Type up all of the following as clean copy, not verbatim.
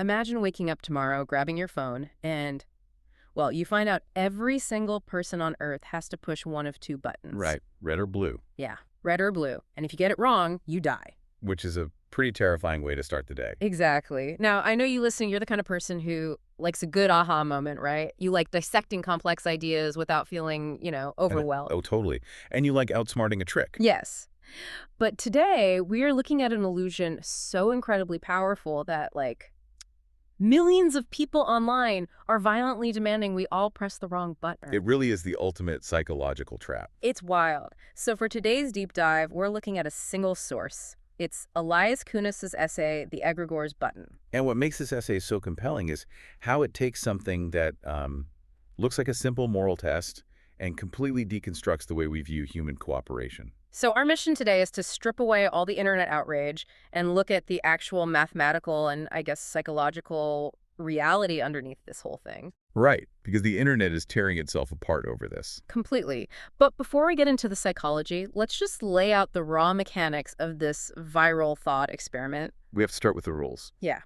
Imagine waking up tomorrow, grabbing your phone, and, well, you find out every single person on Earth has to push one of two buttons. Right, red or blue. Yeah, red or blue. And if you get it wrong, you die. Which is a pretty terrifying way to start the day. Exactly. Now, I know you listening, you're the kind of person who likes a good aha moment, right? You like dissecting complex ideas without feeling, overwhelmed. Oh, totally. And you like outsmarting a trick. Yes. But today, we are looking at an illusion so incredibly powerful that, millions of people online are violently demanding we all press the wrong button. It really is the ultimate psychological trap. It's wild. So for today's deep dive, we're looking at a single source. It's Elias Kunis's essay, The Egregore's Button. And what makes this essay so compelling is how it takes something that looks like a simple moral test and completely deconstructs the way we view human cooperation. So our mission today is to strip away all the internet outrage and look at the actual mathematical and, I guess, psychological reality underneath this whole thing. Right, because the internet is tearing itself apart over this. Completely. But before we get into the psychology, let's just lay out the raw mechanics of this viral thought experiment. We have to start with the rules. Yeah.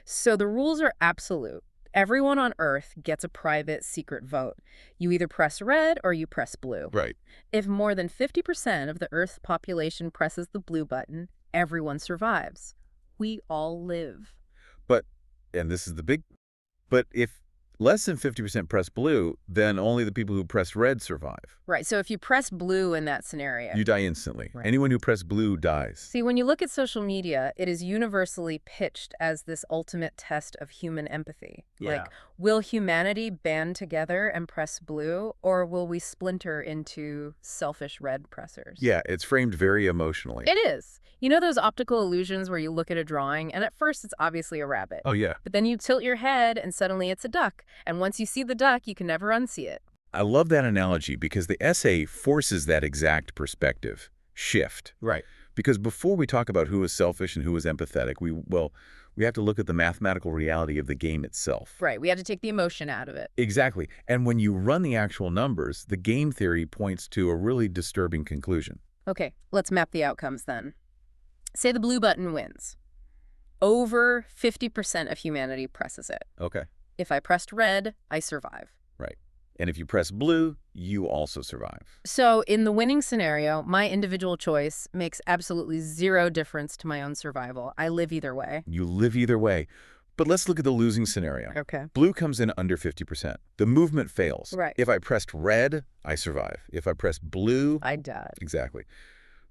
So the rules are absolute. Everyone on Earth gets a private, secret vote. You either press red or you press blue. Right. If more than 50% of the Earth's population presses the blue button, everyone survives. We all live. But, and this is the big, but if less than 50% press blue, then only the people who press red survive. Right, so if you press blue in that scenario, You die instantly. Right. Anyone who pressed blue dies. See, when you look at social media, it is universally pitched as this ultimate test of human empathy. Yeah. Will humanity band together and press blue, or will we splinter into selfish red pressers? Yeah, it's framed very emotionally. It is. You know those optical illusions where you look at a drawing, and at first it's obviously a rabbit. Oh, yeah. But then you tilt your head, and suddenly it's a duck. And once you see the duck, you can never unsee it. I love that analogy because the essay forces that exact perspective shift. Right. Because before we talk about who is selfish and who is empathetic, we have to look at the mathematical reality of the game itself. Right. We have to take the emotion out of it. Exactly. And when you run the actual numbers, the game theory points to a really disturbing conclusion. Okay, let's map the outcomes then. Say the blue button wins. Over 50% of humanity presses it. Okay. If I pressed red, I survive. Right. And if you press blue, you also survive. So in the winning scenario, my individual choice makes absolutely zero difference to my own survival. I live either way. You live either way. But let's look at the losing scenario. Okay. Blue comes in under 50%. The movement fails. Right. If I pressed red, I survive. If I press blue, I died. Exactly.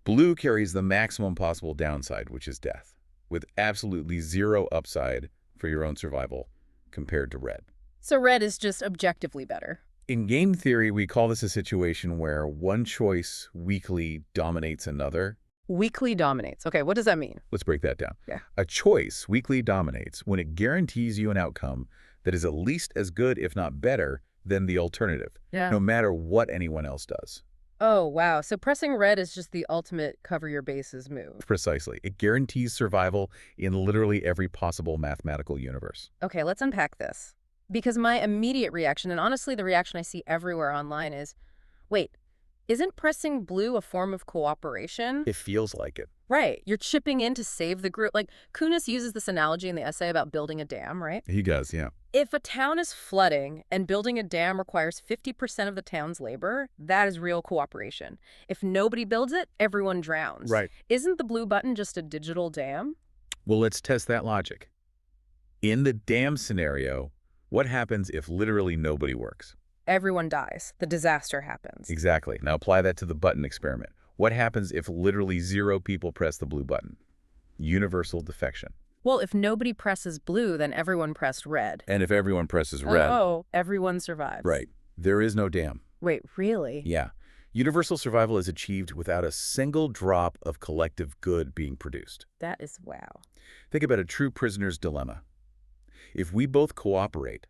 Blue carries the maximum possible downside, which is death, with absolutely zero upside for your own survival compared to red. So red is just objectively better. In game theory, we call this a situation where one choice weakly dominates another. Weakly dominates. Okay, what does that mean? Let's break that down. Yeah. A choice weakly dominates when it guarantees you an outcome that is at least as good, if not better, than the alternative, no matter what anyone else does. Oh, wow. So pressing red is just the ultimate cover your bases move. Precisely. It guarantees survival in literally every possible mathematical universe. Okay, let's unpack this. Because my immediate reaction, and honestly the reaction I see everywhere online is, wait, isn't pressing blue a form of cooperation? It feels like it. Right. You're chipping in to save the group. Kunis uses this analogy in the essay about building a dam, right? He does, yeah. If a town is flooding and building a dam requires 50% of the town's labor, that is real cooperation. If nobody builds it, everyone drowns. Right. Isn't the blue button just a digital dam? Well, let's test that logic. In the dam scenario, what happens if literally nobody works? Everyone dies. The disaster happens. Exactly. Now apply that to the button experiment. What happens if literally zero people press the blue button? Universal defection. Well, if nobody presses blue, then everyone pressed red. And if everyone presses red... Oh, everyone survives. Right. There is no dam. Wait, really? Yeah. Universal survival is achieved without a single drop of collective good being produced. That is wow. Think about a true prisoner's dilemma. If we both cooperate,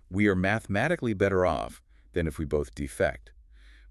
we are mathematically better off than if we both defect.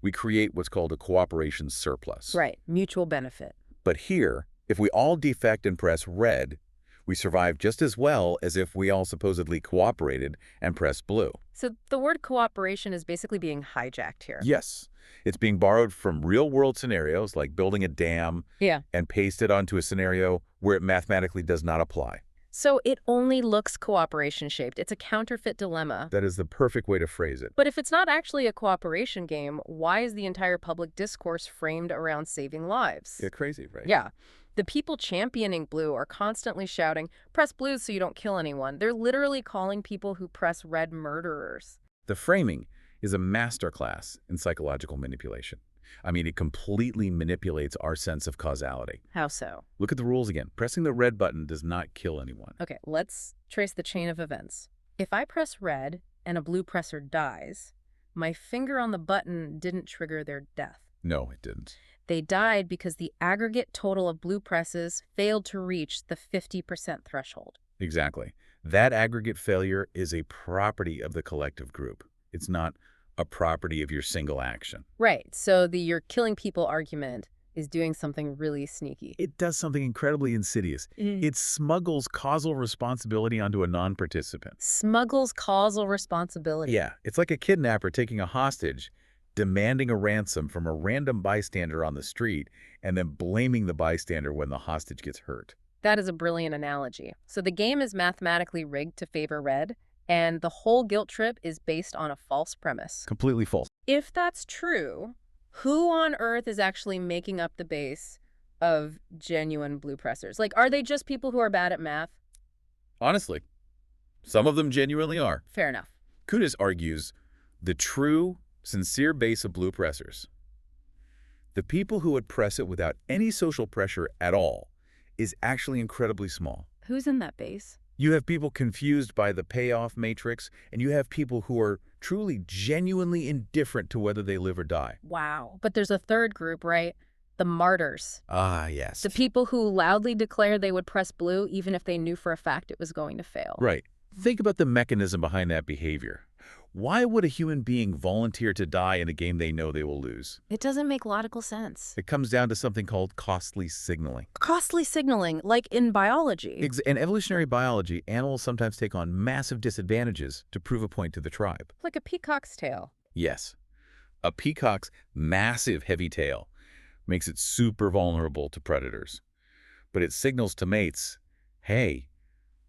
We create what's called a cooperation surplus. Right, mutual benefit. But here, if we all defect and press red, we survive just as well as if we all supposedly cooperated and pressed blue. So the word cooperation is basically being hijacked here. Yes. It's being borrowed from real-world scenarios like building a dam and pasted onto a scenario where it mathematically does not apply. So it only looks cooperation-shaped. It's a counterfeit dilemma. That is the perfect way to phrase it. But if it's not actually a cooperation game, why is the entire public discourse framed around saving lives? Yeah, crazy, right? Yeah. The people championing blue are constantly shouting, press blue so you don't kill anyone. They're literally calling people who press red murderers. The framing is a masterclass in psychological manipulation. I mean, it completely manipulates our sense of causality. How so? Look at the rules again. Pressing the red button does not kill anyone. Okay, let's trace the chain of events. If I press red and a blue presser dies, my finger on the button didn't trigger their death. No, it didn't. They died because the aggregate total of blue presses failed to reach the 50% threshold. Exactly. That aggregate failure is a property of the collective group. It's not a property of your single action. Right, so the you're killing people argument is doing something really sneaky. It does something incredibly insidious. It smuggles causal responsibility onto a non-participant. Smuggles causal responsibility. Yeah, it's like a kidnapper taking a hostage, demanding a ransom from a random bystander on the street, and then blaming the bystander when the hostage gets hurt. That is a brilliant analogy. So the game is mathematically rigged to favor red, and the whole guilt trip is based on a false premise. Completely false. If that's true, who on earth is actually making up the base of genuine blue pressers? Like, are they just people who are bad at math? Honestly, some of them genuinely are. Fair enough. Kunis argues the true, sincere base of blue pressers, the people who would press it without any social pressure at all, is actually incredibly small. Who's in that base? You have people confused by the payoff matrix, and you have people who are truly, genuinely indifferent to whether they live or die. Wow. But there's a third group, right? The martyrs. Ah, yes. The people who loudly declare they would press blue even if they knew for a fact it was going to fail. Right. Think about the mechanism behind that behavior. Why would a human being volunteer to die in a game they know they will lose? It doesn't make logical sense. It comes down to something called costly signaling. Costly signaling, like in biology. In evolutionary biology, animals sometimes take on massive disadvantages to prove a point to the tribe. Like a peacock's tail. Yes. A peacock's massive heavy tail makes it super vulnerable to predators. But it signals to mates, hey,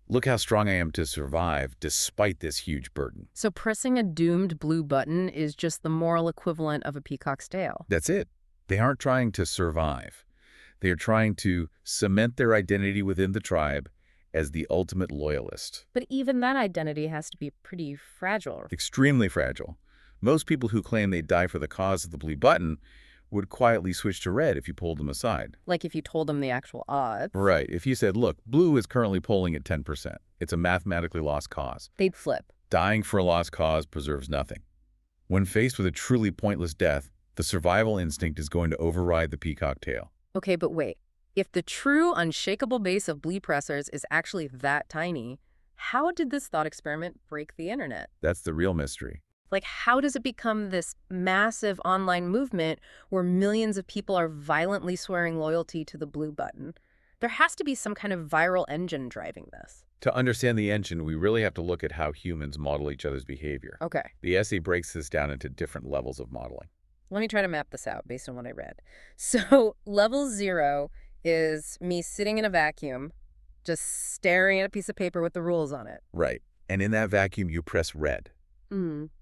look how strong I am to survive despite this huge burden. So pressing a doomed blue button is just the moral equivalent of a peacock's tail. That's it. They aren't trying to survive. They are trying to cement their identity within the tribe as the ultimate loyalist. But even that identity has to be pretty fragile. Extremely fragile. Most people who claim they die for the cause of the blue button would quietly switch to red if you pulled them aside. Like if you told them the actual odds. Right. If you said, look, blue is currently polling at 10%. It's a mathematically lost cause. They'd flip. Dying for a lost cause preserves nothing. When faced with a truly pointless death, the survival instinct is going to override the peacock tail. Okay, but wait. If the true unshakable base of blue pressers is actually that tiny, how did this thought experiment break the internet? That's the real mystery. Like, how does it become this massive online movement where millions of people are violently swearing loyalty to the blue button? There has to be some kind of viral engine driving this. To understand the engine, we really have to look at how humans model each other's behavior. Okay. The essay breaks this down into different levels of modeling. Let me try to map this out based on what I read. So level 0 is me sitting in a vacuum, just staring at a piece of paper with the rules on it. Right. And in that vacuum, you press red.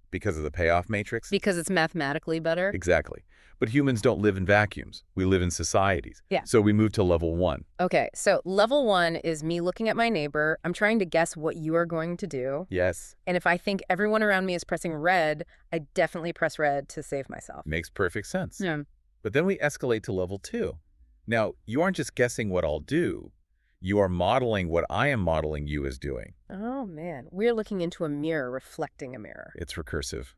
Because of the payoff matrix? Because it's mathematically better? Exactly. But humans don't live in vacuums. We live in societies. Yeah. So we move to level 1. Okay, so level 1 is me looking at my neighbor. I'm trying to guess what you are going to do. Yes. And if I think everyone around me is pressing red, I definitely press red to save myself. Makes perfect sense. Yeah. But then we escalate to level 2. Now, you aren't just guessing what I'll do. You are modeling what I am modeling you as doing. Oh, man. We're looking into a mirror reflecting a mirror. It's recursive.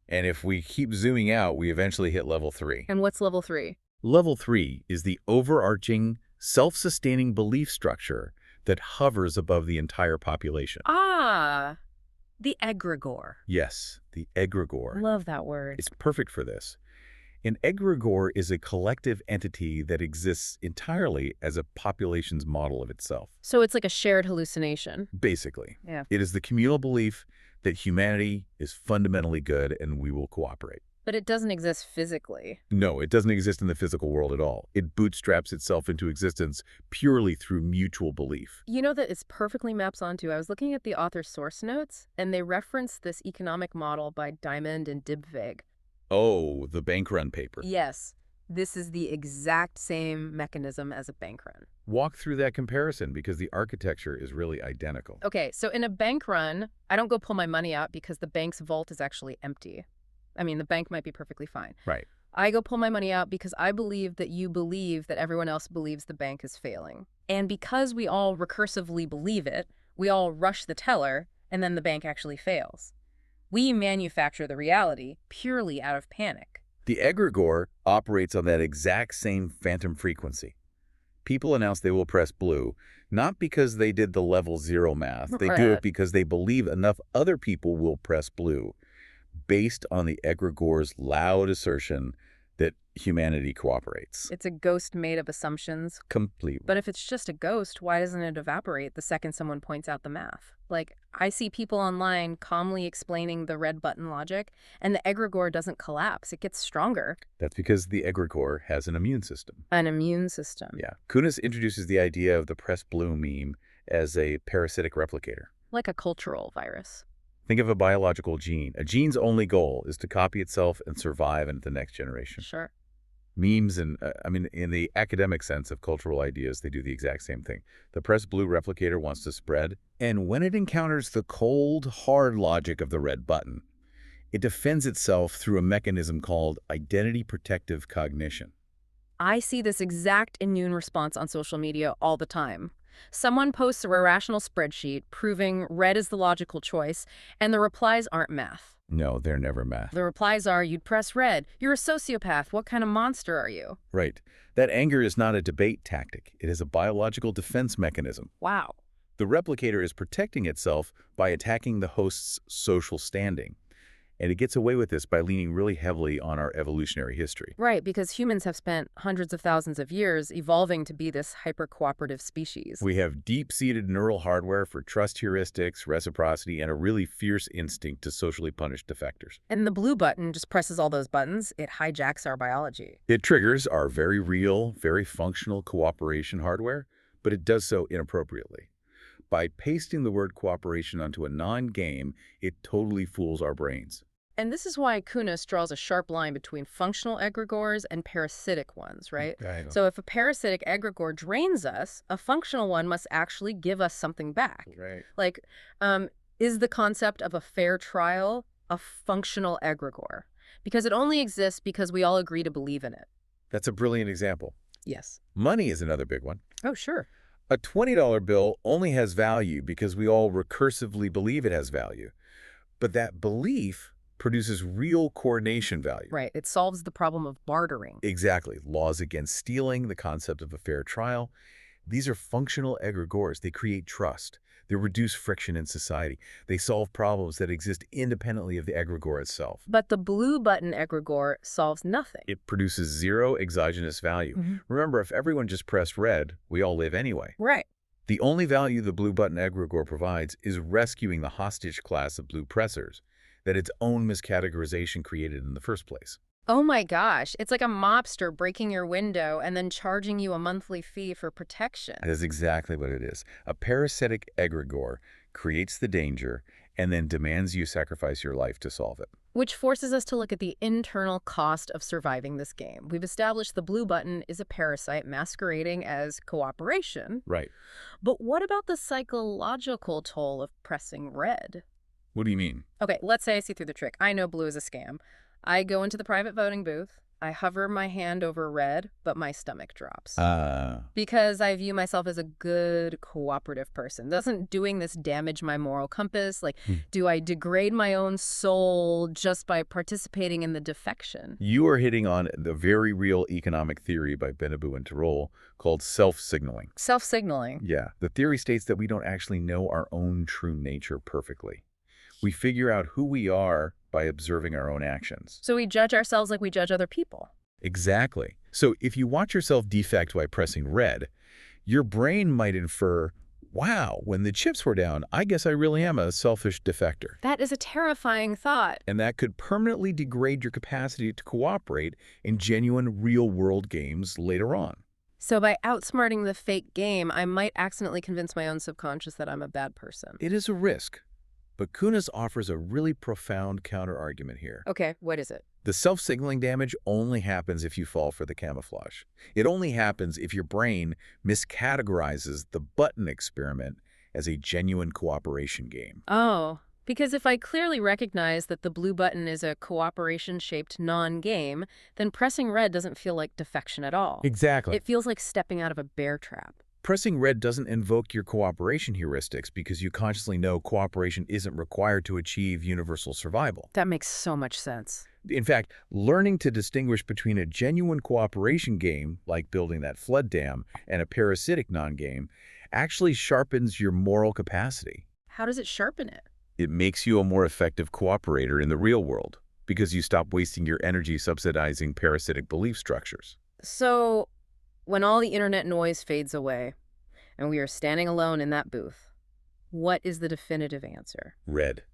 And if we keep zooming out, we eventually hit level 3. And what's level 3? Level 3 is the overarching, self-sustaining belief structure that hovers above the entire population. Ah, the egregore. Yes, the egregore. Love that word. It's perfect for this. An egregore is a collective entity that exists entirely as a population's model of itself. So it's like a shared hallucination. Basically. Yeah. It is the communal belief that humanity is fundamentally good and we will cooperate. But it doesn't exist physically. No, it doesn't exist in the physical world at all. It bootstraps itself into existence purely through mutual belief. You know that it's perfectly maps onto. I was looking at the author's source notes, and they reference this economic model by Diamond and Dybvig. Oh, the bank run paper. Yes, this is the exact same mechanism as a bank run. Walk through that comparison because the architecture is really identical. Okay, so in a bank run, I don't go pull my money out because the bank's vault is actually empty. I mean, the bank might be perfectly fine. Right. I go pull my money out because I believe that you believe that everyone else believes the bank is failing. And because we all recursively believe it, we all rush the teller, and then the bank actually fails. We manufacture the reality purely out of panic. The egregore operates on that exact same phantom frequency. People announce they will press blue, not because they did the level 0 math. They do it because they believe enough other people will press blue, based on the egregore's loud assertion that humanity cooperates. It's a ghost made of assumptions. Completely. But if it's just a ghost, why doesn't it evaporate the second someone points out the math? Like, I see people online calmly explaining the red button logic, and the egregore doesn't collapse. It gets stronger. That's because the egregore has an immune system. An immune system. Yeah. Kunis introduces the idea of the press blue meme as a parasitic replicator. Like a cultural virus. Think of a biological gene. A gene's only goal is to copy itself and survive into the next generation. Sure. Memes and, in the academic sense of cultural ideas, they do the exact same thing. The press blue replicator wants to spread, and when it encounters the cold, hard logic of the red button, it defends itself through a mechanism called identity protective cognition. I see this exact immune response on social media all the time. Someone posts a irrational spreadsheet proving red is the logical choice, and the replies aren't math. No, they're never math. The replies are, you'd press red. You're a sociopath. What kind of monster are you? Right. That anger is not a debate tactic. It is a biological defense mechanism. Wow. The replicator is protecting itself by attacking the host's social standing. And it gets away with this by leaning really heavily on our evolutionary history. Right, because humans have spent hundreds of thousands of years evolving to be this hyper-cooperative species. We have deep-seated neural hardware for trust heuristics, reciprocity, and a really fierce instinct to socially punish defectors. And the blue button just presses all those buttons. It hijacks our biology. It triggers our very real, very functional cooperation hardware, but it does so inappropriately. By pasting the word cooperation onto a non-game, it totally fools our brains. And this is why Kunis draws a sharp line between functional egregores and parasitic ones, right? So if a parasitic egregore drains us, a functional one must actually give us something back. Right. Like, is the concept of a fair trial a functional egregore? Because it only exists because we all agree to believe in it. That's a brilliant example. Yes. Money is another big one. Oh, sure. A $20 bill only has value because we all recursively believe it has value. But that belief produces real coordination value. Right. It solves the problem of bartering. Exactly. Laws against stealing, the concept of a fair trial. These are functional egregores. They create trust. They reduce friction in society. They solve problems that exist independently of the egregore itself. But the blue button egregore solves nothing. It produces zero exogenous value. Remember, if everyone just pressed red, we all live anyway. Right. The only value the blue button egregore provides is rescuing the hostage class of blue pressers that its own miscategorization created in the first place. Oh my gosh, it's like a mobster breaking your window and then charging you a monthly fee for protection. That is exactly what it is. A parasitic egregore creates the danger and then demands you sacrifice your life to solve it. Which forces us to look at the internal cost of surviving this game. We've established the blue button is a parasite masquerading as cooperation. Right. But what about the psychological toll of pressing red? What do you mean? Okay, let's say I see through the trick. I know blue is a scam. I go into the private voting booth. I hover my hand over red, but my stomach drops. Because I view myself as a good, cooperative person. Doesn't doing this damage my moral compass? Like, do I degrade my own soul just by participating in the defection? You are hitting on the very real economic theory by Benabou and Tirole called self-signaling. Self-signaling. Yeah. The theory states that we don't actually know our own true nature perfectly. We figure out who we are by observing our own actions. So we judge ourselves like we judge other people. Exactly. So if you watch yourself defect by pressing red, your brain might infer, wow, when the chips were down, I guess I really am a selfish defector. That is a terrifying thought. And that could permanently degrade your capacity to cooperate in genuine real-world games later on. So by outsmarting the fake game, I might accidentally convince my own subconscious that I'm a bad person. It is a risk, but Kunis offers a really profound counter-argument here. Okay, what is it? The self-signaling damage only happens if you fall for the camouflage. It only happens if your brain miscategorizes the button experiment as a genuine cooperation game. Oh, because if I clearly recognize that the blue button is a cooperation-shaped non-game, then pressing red doesn't feel like defection at all. Exactly. It feels like stepping out of a bear trap. Pressing red doesn't invoke your cooperation heuristics because you consciously know cooperation isn't required to achieve universal survival. That makes so much sense. In fact, learning to distinguish between a genuine cooperation game, like building that flood dam, and a parasitic non-game, actually sharpens your moral capacity. How does it sharpen it? It makes you a more effective cooperator in the real world because you stop wasting your energy subsidizing parasitic belief structures. So, when all the internet noise fades away, and we are standing alone in that booth, what is the definitive answer? Red.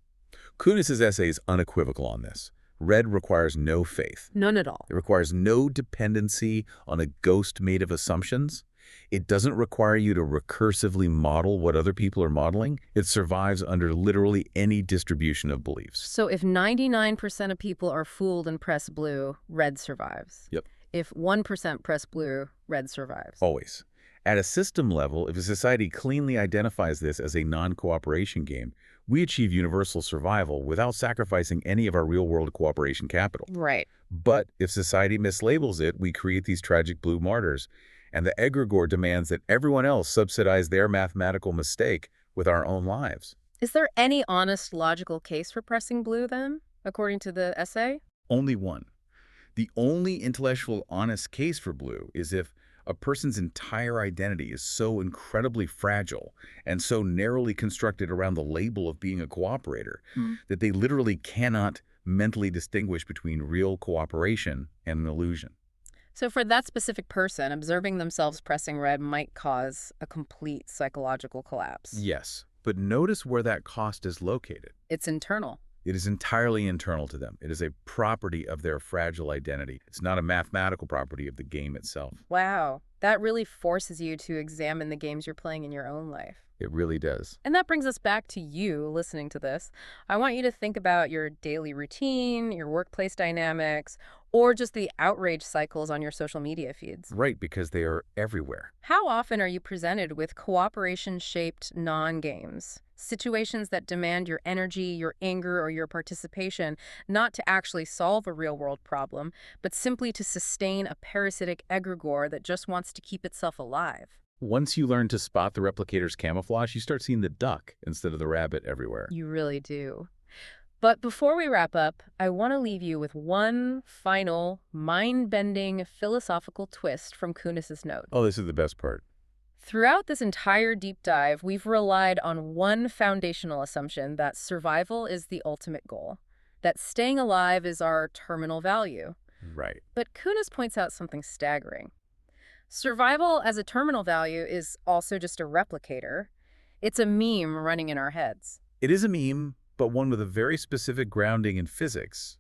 Kunis's essay is unequivocal on this. Red requires no faith. None at all. It requires no dependency on a ghost made of assumptions. It doesn't require you to recursively model what other people are modeling. It survives under literally any distribution of beliefs. So if 99% of people are fooled and press blue, red survives. Yep. If 1% press blue, red survives. Always. At a system level, if a society cleanly identifies this as a non-cooperation game, we achieve universal survival without sacrificing any of our real-world cooperation capital. Right. But if society mislabels it, we create these tragic blue martyrs, and the Egregore demands that everyone else subsidize their mathematical mistake with our own lives. Is there any honest, logical case for pressing blue, then, according to the essay? Only one. The only intellectual honest case for blue is if a person's entire identity is so incredibly fragile and so narrowly constructed around the label of being a cooperator that they literally cannot mentally distinguish between real cooperation and an illusion. So for that specific person, observing themselves pressing red might cause a complete psychological collapse. Yes, but notice where that cost is located. It's internal. It is entirely internal to them. It is a property of their fragile identity. It's not a mathematical property of the game itself. Wow. That really forces you to examine the games you're playing in your own life. It really does. And that brings us back to you listening to this. I want you to think about your daily routine, your workplace dynamics, or just the outrage cycles on your social media feeds. Right, because they are everywhere. How often are you presented with cooperation-shaped non-games? Situations that demand your energy, your anger, or your participation, not to actually solve a real-world problem, but simply to sustain a parasitic egregore that just wants to keep itself alive. Once you learn to spot the replicator's camouflage, you start seeing the duck instead of the rabbit everywhere. You really do. But before we wrap up, I want to leave you with one final, mind-bending philosophical twist from Kunis's note. Oh, this is the best part. Throughout this entire deep dive, we've relied on one foundational assumption that survival is the ultimate goal, that staying alive is our terminal value. Right. But Kunis points out something staggering. Survival as a terminal value is also just a replicator. It's a meme running in our heads. It is a meme, but one with a very specific grounding in physics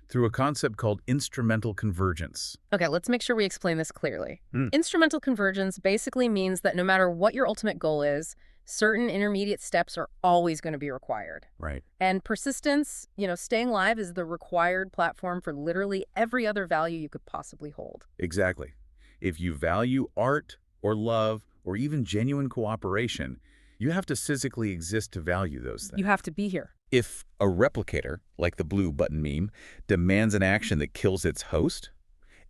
through a concept called instrumental convergence. Okay, let's make sure we explain this clearly. Instrumental convergence basically means that no matter what your ultimate goal is, certain intermediate steps are always going to be required. Right. And persistence, staying alive is the required platform for literally every other value you could possibly hold. Exactly. If you value art or love or even genuine cooperation, you have to physically exist to value those things. You have to be here. If a replicator, like the blue button meme, demands an action that kills its host,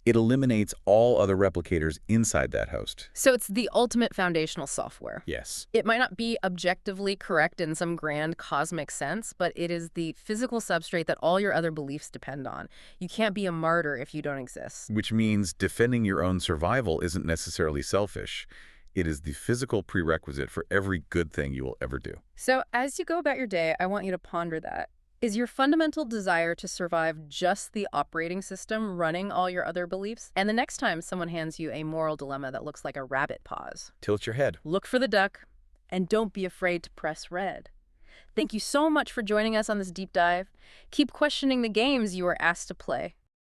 it eliminates all other replicators inside that host. So it's the ultimate foundational software. Yes. It might not be objectively correct in some grand cosmic sense, but it is the physical substrate that all your other beliefs depend on. You can't be a martyr if you don't exist. Which means defending your own survival isn't necessarily selfish. It is the physical prerequisite for every good thing you will ever do. So as you go about your day, I want you to ponder that. Is your fundamental desire to survive just the operating system running all your other beliefs? And the next time someone hands you a moral dilemma that looks like a rabbit pause, Tilt your head. look for the duck, And don't be afraid to press red. Thank you so much for joining us on this deep dive. Keep questioning the games you were asked to play.